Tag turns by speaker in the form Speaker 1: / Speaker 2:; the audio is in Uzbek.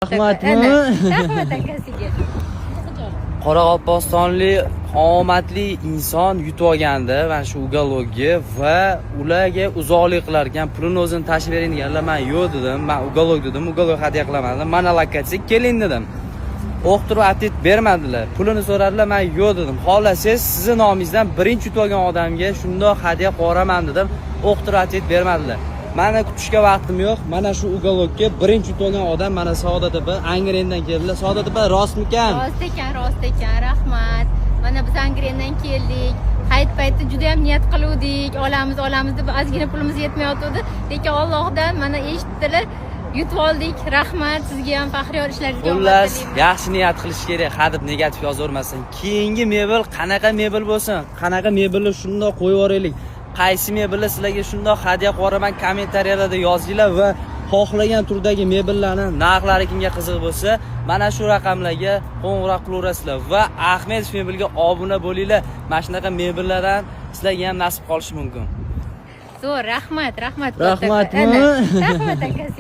Speaker 1: Rahmatmi?
Speaker 2: Rahmat akasiga.
Speaker 1: Qoraqalpog'istonlik omadli inson yutib olgandi mana shu uголокga va ularga uzoqlik qilar ekan. Pulini o'zini tashib bering deganlar, men yo'q dedim. Men uголок dedim, uголок hadya qilamadim. Mana lokatsiyaga keling dedim. O'qtirib atit bermadilar. Pulini so'radilar, men yo'q dedim. Xohlasangiz sizni nomingizdan birinchi yutib olgan odamga shundoq hadya qo'raman dedim. O'qtirib atit bermadilar. Mana kutishga vaqtim yo'q. Mana shu uголокga birinchi yutib olgan odam mana Saodat opa Angrendan keldilar. Saodat opa rostmikan?
Speaker 2: Rost ekan, rahmat. Mana biz Angrendan keldik. Hayit payti juda ham niyat qiluvdik. Olamiz deb ozgina pulimiz yetmayotdi. Lekin Allohdan mana eshitdilar. Yutib oldik. Rahmat sizga ham faxriyor ishlaringizga
Speaker 1: Xullas, yaxshi niyat qilish kerak. Hadeb negativ yozavermasin. Keyingi mebel qanaqa mebel bo'lsin, qanaqa mebelni shundoq qo'yib yuboraylik. Qaysi mebelni sizlarga shundoq hadya qo'raman kommentariyalarda yozinglar va xohlagan turdagi mebellarni narxlari kimga qiziq bo'lsa, mana shu raqamlarga qo'ng'iroq qilaverasizlar va Ahmedov mebelga obuna bo'linglar. Mana shunaqa mebellardan sizlarga ham nasib qolishi mumkin.
Speaker 2: Zo'r, rahmat.
Speaker 1: Rahmatmi?
Speaker 2: Rahmat akasi.